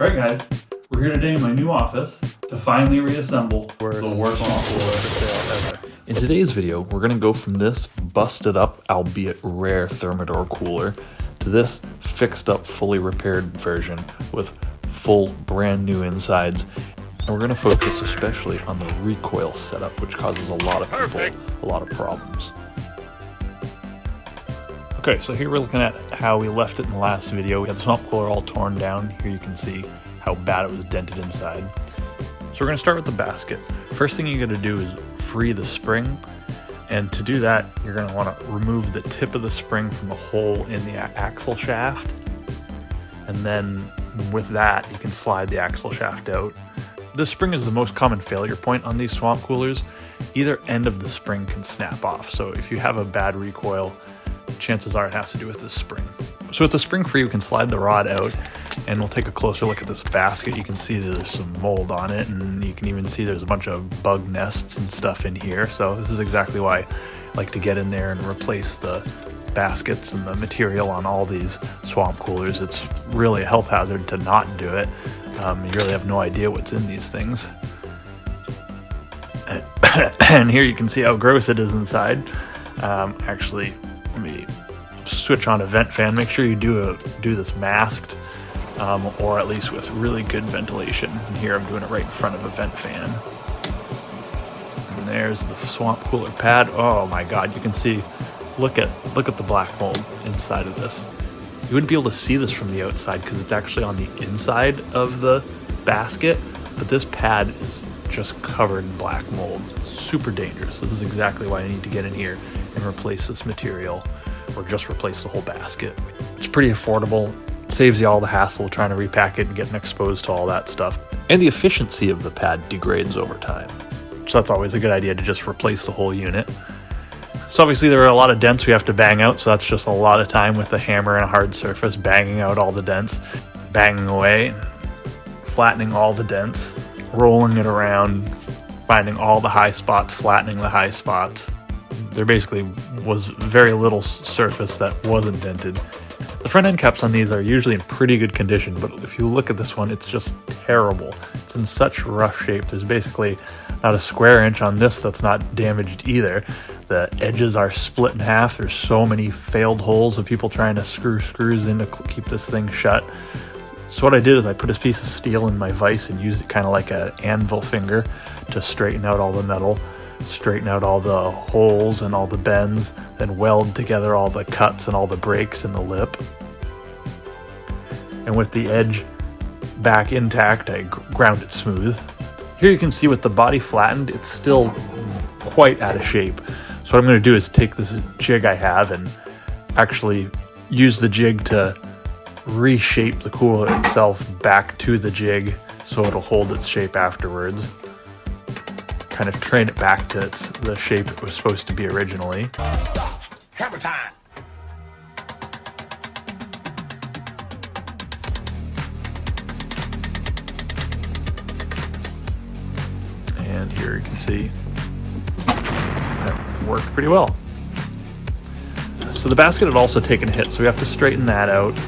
Alright guys, we're here today in my new office to finally reassemble the worst swamp cooler ever. In today's video, we're going to go from this busted up, albeit rare Thermador cooler to this fixed up, fully repaired version with full brand new insides. And we're going to focus especially on the recoil setup, which causes a lot of people a lot of problems. Okay, so here we're looking at how we left it in the last video. We had the swamp cooler all torn down. Here you can see how bad it was dented inside. So we're going to start with the basket. First thing you're going to do is free the spring. And to do that, you're going to want to remove the tip of the spring from the hole in the axle shaft. And then with that, you can slide the axle shaft out. The spring is the most common failure point on these swamp coolers. Either end of the spring can snap off. So if you have a bad recoil, chances are it has to do with this spring. So with the spring free, we can slide the rod out and we'll take a closer look at this basket. You can see there's some mold on it, and you can even see there's a bunch of bug nests and stuff in here. So this is exactly why I like to get in there and replace the baskets and the material on all these swamp coolers. It's really a health hazard to not do it. You really have no idea what's in these things. And here you can see how gross it is inside. Actually, let me switch on a vent fan. Make sure you do this masked, or at least with really good ventilation. And here I'm doing it right in front of a vent fan. And there's the swamp cooler pad. Oh my God, you can see, look at the black mold inside of this. You wouldn't be able to see this from the outside because it's actually on the inside of the basket, but this pad is just covered in black mold. Super dangerous. This is exactly why I need to get in here and replace this material, or just replace the whole basket. It's pretty affordable. It saves you all the hassle trying to repack it and getting exposed to all that stuff. And the efficiency of the pad degrades over time. So that's always a good idea to just replace the whole unit. So obviously there are a lot of dents we have to bang out, so that's just a lot of time with a hammer and a hard surface, banging out all the dents, banging away, flattening all the dents, rolling it around, finding all the high spots, flattening the high spots. There basically was very little surface that wasn't dented. The front end caps on these are usually in pretty good condition, but if you look at this one, it's just terrible. It's in such rough shape. There's basically not a square inch on this that's not damaged either. The edges are split in half. There's so many failed holes of people trying to screw screws in to keep this thing shut. So what I did is I put a piece of steel in my vise and used it kind of like an anvil finger to straighten out all the metal, straighten out all the holes and all the bends, then weld together all the cuts and all the breaks in the lip. And with the edge back intact, I ground it smooth. Here you can see with the body flattened, it's still quite out of shape. So what I'm going to do is take this jig I have and actually use the jig to reshape the cooler itself back to the jig so it'll hold its shape afterwards. Kind of train it back to the shape it was supposed to be originally. Stop. Hammer time. And here you can see that worked pretty well. So the basket had also taken a hit, so we have to straighten that out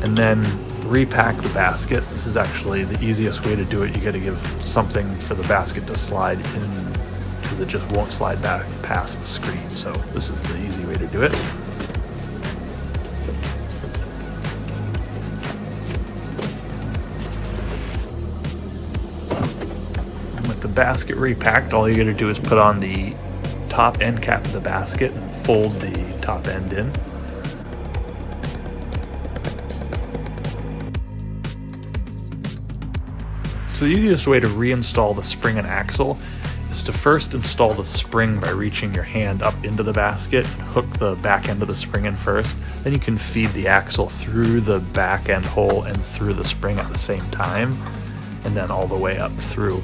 and then repack the basket. This is actually the easiest way to do it. You got to give something for the basket to slide in, because it just won't slide back past the screen. So this is the easy way to do it. And with the basket repacked, all you got to do is put on the top end cap of the basket and fold the top end in. So the easiest way to reinstall the spring and axle is to first install the spring by reaching your hand up into the basket and hook the back end of the spring in first. Then you can feed the axle through the back end hole and through the spring at the same time, and then all the way up through.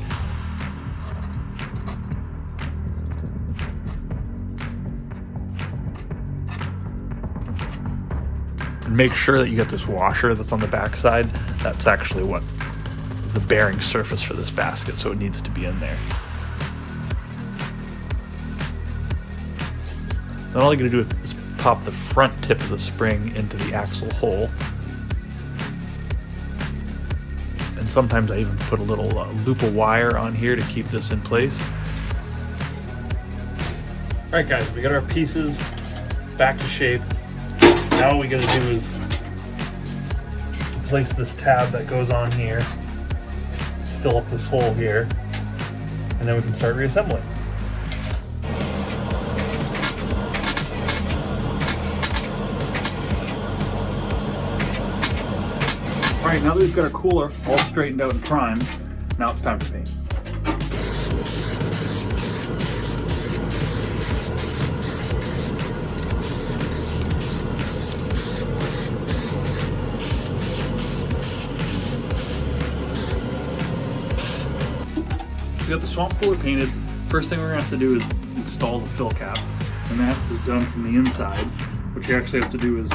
And make sure that you get this washer that's on the back side. That's actually what the bearing surface for this basket, so it needs to be in there. Then all you're going to do is pop the front tip of the spring into the axle hole, and sometimes I even put a little loop of wire on here to keep this in place. All right, guys, we got our pieces back to shape. Now all we gotta do is place this tab that goes on here, fill up this hole here, and then we can start reassembling. All right, now that we've got our cooler all straightened out and primed, now it's time to paint. We got the swamp cooler painted. First thing we're gonna have to do is install the fill cap. And that is done from the inside. What you actually have to do is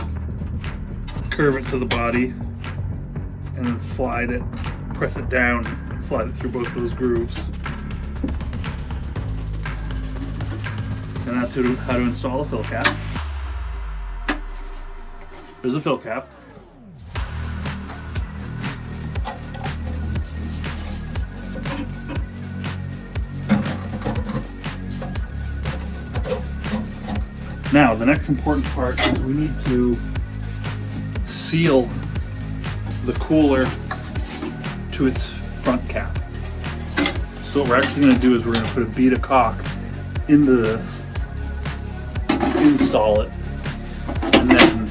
curve it to the body and then slide it, press it down, slide it through both those grooves. And that's how to install the fill cap. There's a fill cap. Now, the next important part is we need to seal the cooler to its front cap. So what we're actually going to do is we're going to put a bead of caulk into this, install it, and then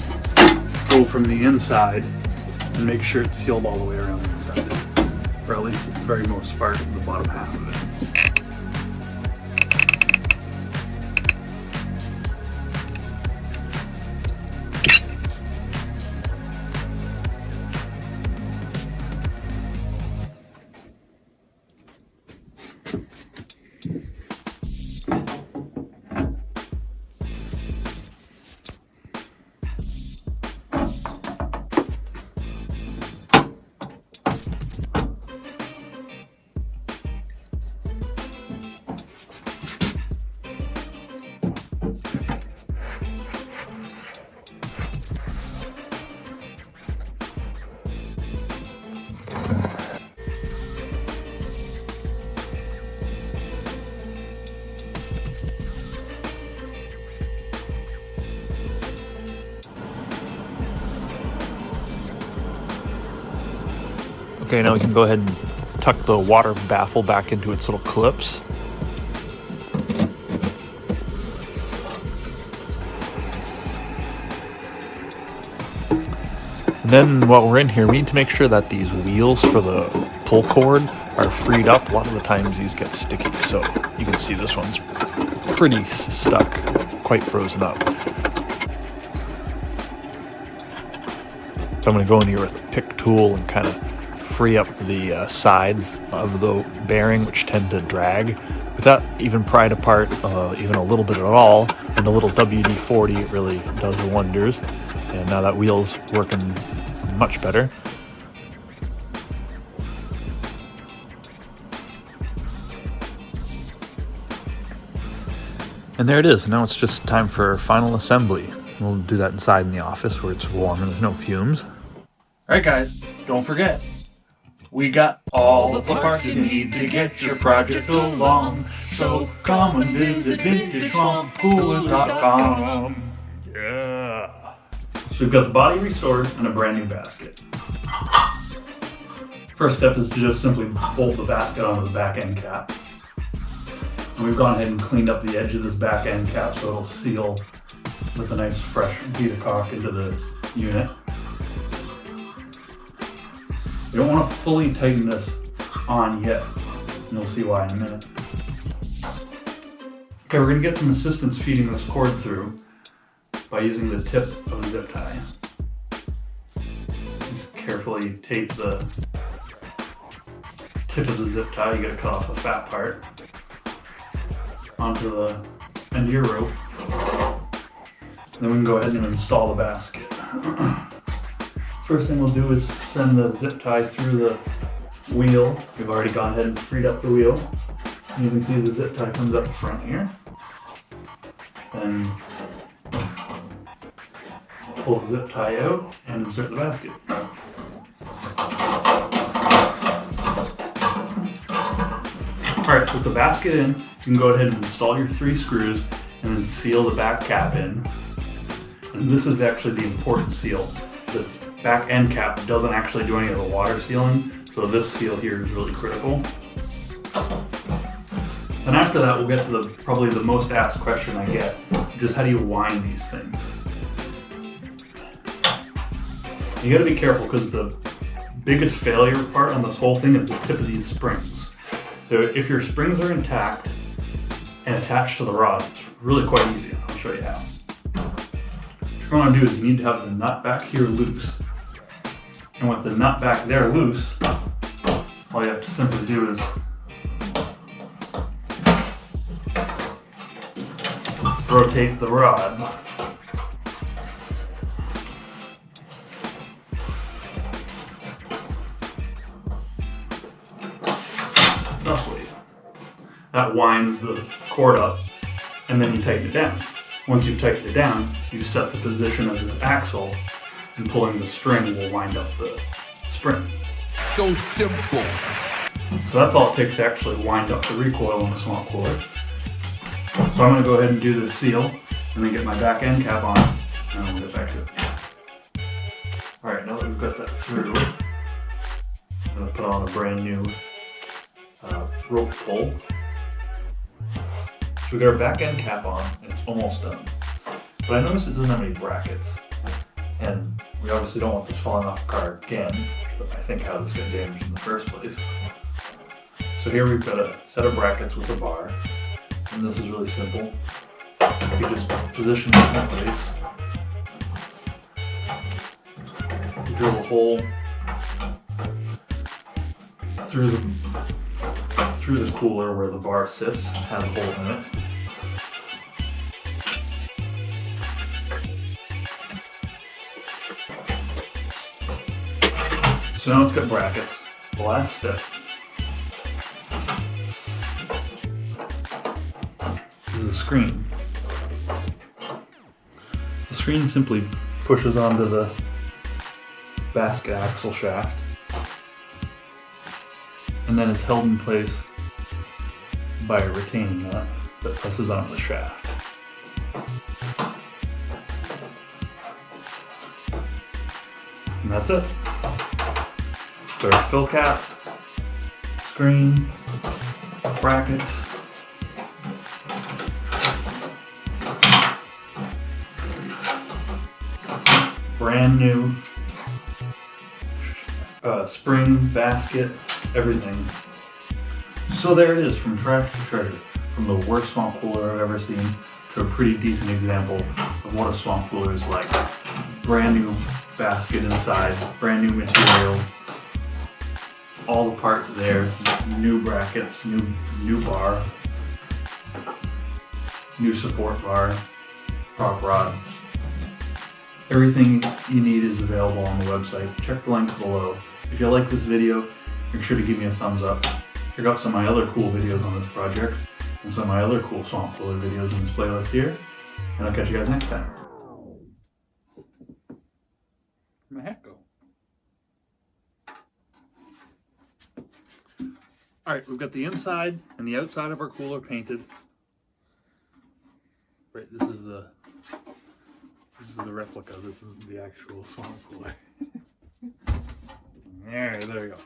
go from the inside and make sure it's sealed all the way around the inside, or at least the very most part of the bottom half of it. Okay, now we can go ahead and tuck the water baffle back into its little clips. And then while we're in here, we need to make sure that these wheels for the pull cord are freed up. A lot of the times these get sticky, so you can see this one's pretty stuck, quite frozen up. So I'm going to go in here with a pick tool and kind of free up the sides of the bearing, which tend to drag. Without even pried apart even a little bit at all, and the little WD-40, it really does wonders. And now that wheel's working much better. And there it is. Now it's just time for final assembly. We'll do that inside in the office where it's warm and there's no fumes. All right, guys, don't forget, we got all the parts you need to get your project along. So come and visit VintageSwampCoolers.com. Yeah. So we've got the body restored and a brand new basket. First step is to just simply bolt the basket onto the back end cap. And we've gone ahead and cleaned up the edge of this back end cap so it'll seal with a nice fresh bead of caulk into the unit. You don't want to fully tighten this on yet, and you'll see why in a minute. Okay, we're going to get some assistance feeding this cord through by using the tip of a zip tie. Just carefully tape the tip of the zip tie. You got to cut off the fat part onto the end of your rope. Then we can go ahead and install the basket. First thing we'll do is send the zip tie through the wheel. We've already gone ahead and freed up the wheel. And you can see the zip tie comes up front here. Then pull the zip tie out and insert the basket. Alright, so with the basket in, you can go ahead and install your 3 screws and then seal the back cap in. And this is actually the important seal. The back end cap doesn't actually do any of the water sealing, so this seal here is really critical. And after that, we'll get to probably the most asked question I get, which is how do you wind these things? You gotta be careful because the biggest failure part on this whole thing is the tip of these springs. So if your springs are intact and attached to the rod, it's really quite easy. I'll show you how. What you want to do is you need to have the nut back here loose. And with the nut back there loose, all you have to simply do is rotate the rod thusly. That winds the cord up, and then you tighten it down. Once you've tightened it down, you set the position of this axle, and pulling the string will wind up the spring. So simple. So that's all it takes to actually wind up the recoil in the swamp cooler. So I'm going to go ahead and do the seal, and then get my back end cap on, and we'll get back to it. Alright, now that we've got that through, I'm going to put on a brand new rope pull. So we got our back end cap on, and it's almost done. But I noticed it doesn't have any brackets. And we obviously don't want this falling off the car again, but I think how this got damaged in the first place. So here we've got a set of brackets with a bar, and this is really simple. You just position this in place. You drill a hole through the cooler where the bar sits, has a hole in it. So now it's got brackets. The last step is the screen. The screen simply pushes onto the basket axle shaft and then is held in place by a retaining nut that presses onto the shaft. And that's it. So our fill cap, screen, brackets, brand new spring, basket, everything. So there it is, from trash to treasure, from the worst swamp cooler I've ever seen to a pretty decent example of what a swamp cooler is like. Brand new basket inside, brand new material, all the parts there, new brackets, new bar, new support bar, prop rod. Everything you need is available on the website. Check the link below. If you like this video, make sure to give me a thumbs up. Check out some of my other cool videos on this project and some of my other cool swamp cooler videos in this playlist here. And I'll catch you guys next time. Where'd my hat go? Alright, we've got the inside and the outside of our cooler painted. Right, this is the replica. This is the actual swamp cooler. There we go.